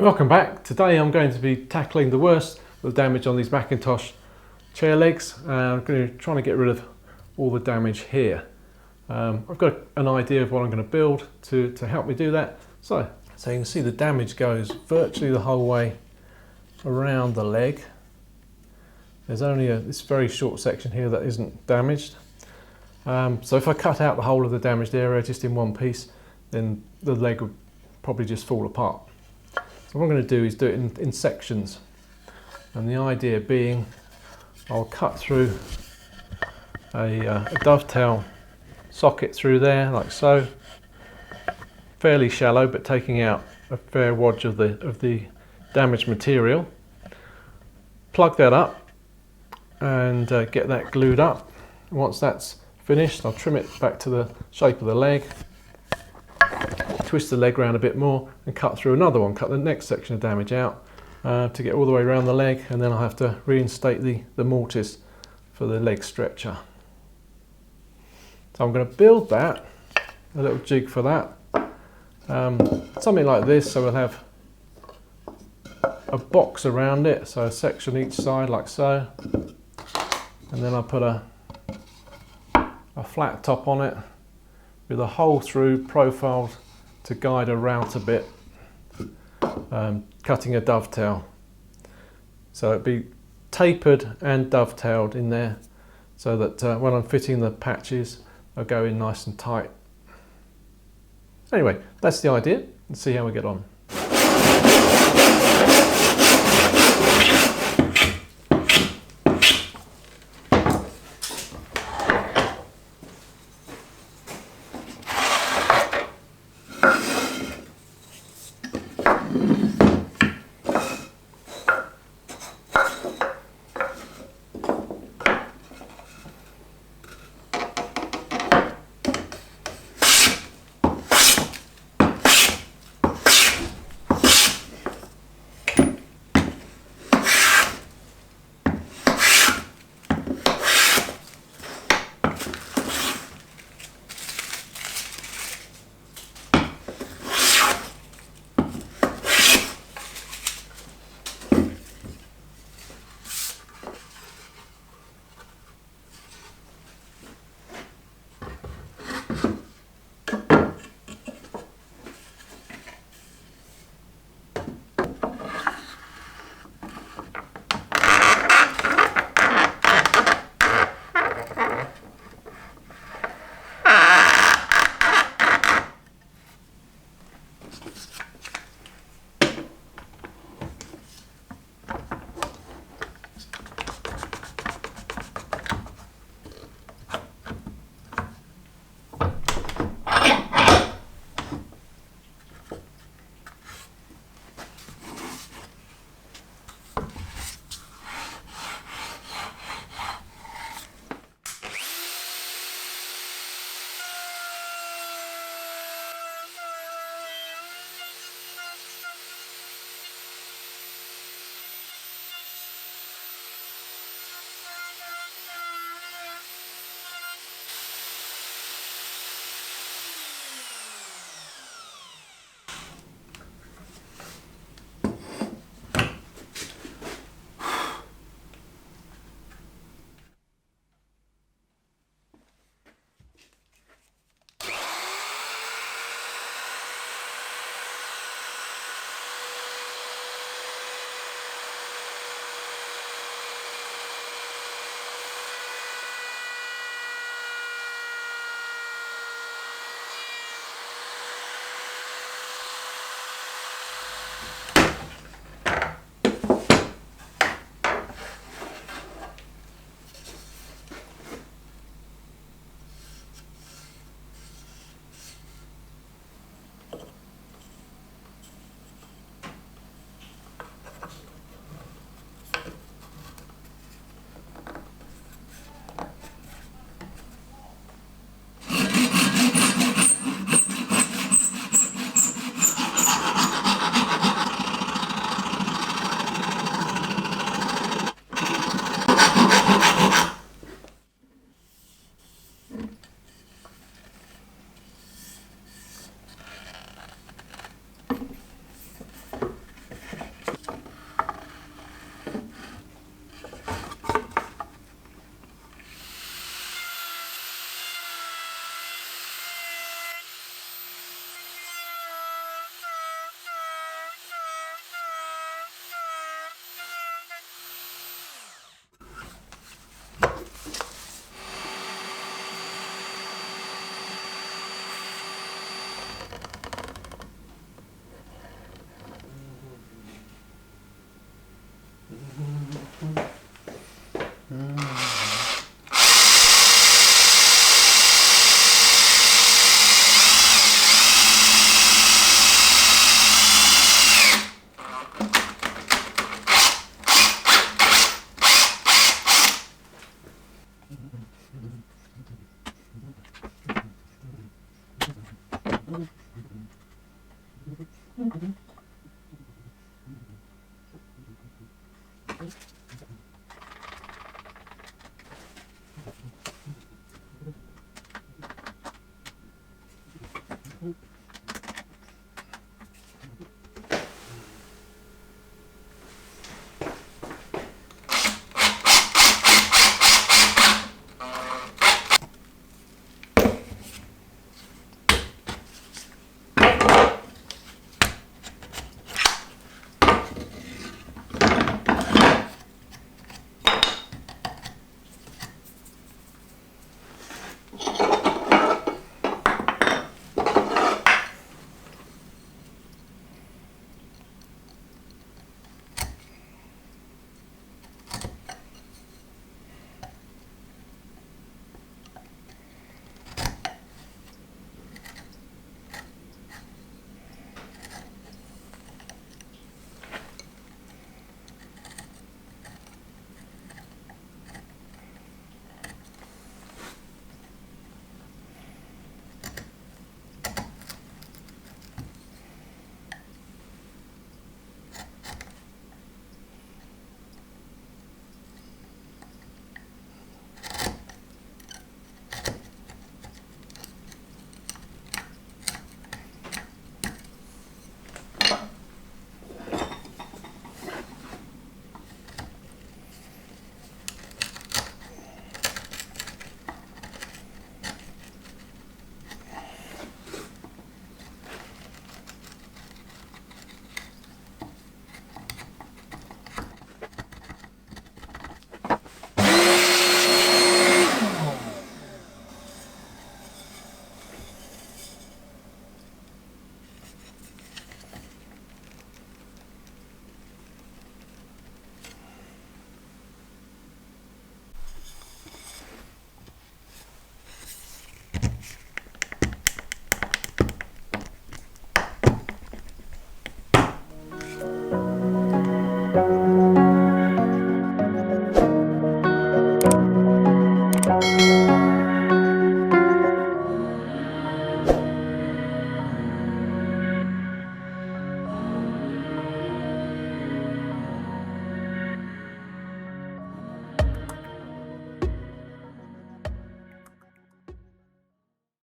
Right, welcome back. Today I'm going to be tackling the worst of the damage on these McIntosh chair legs. I'm going to try to get rid of all the damage here. I've got an idea of what I'm going to build to help me do that. So you can see the damage goes virtually the whole way around the leg. There's only this very short section here that isn't damaged. So if I cut out the whole of the damaged area just in one piece, then the leg would probably just fall apart. So what I'm going to do is do it in sections, and the idea being I'll cut through a dovetail socket through there like so, fairly shallow but taking out a fair wodge of the damaged material. Plug that up and get that glued up. Once that's finished, I'll trim it back to the shape of the leg, twist the leg around a bit more and cut through another one, cut the next section of damage out to get all the way around the leg, and then I'll have to reinstate the mortise for the leg stretcher. So I'm going to build that, a little jig for that, something like this, so we'll have a box around it, so a section each side like so, and then I'll put a flat top on it with a hole through profiled to guide a router bit, cutting a dovetail. So it'd be tapered and dovetailed in there so that when I'm fitting the patches they'll go in nice and tight. Anyway, that's the idea. Let's see how we get on.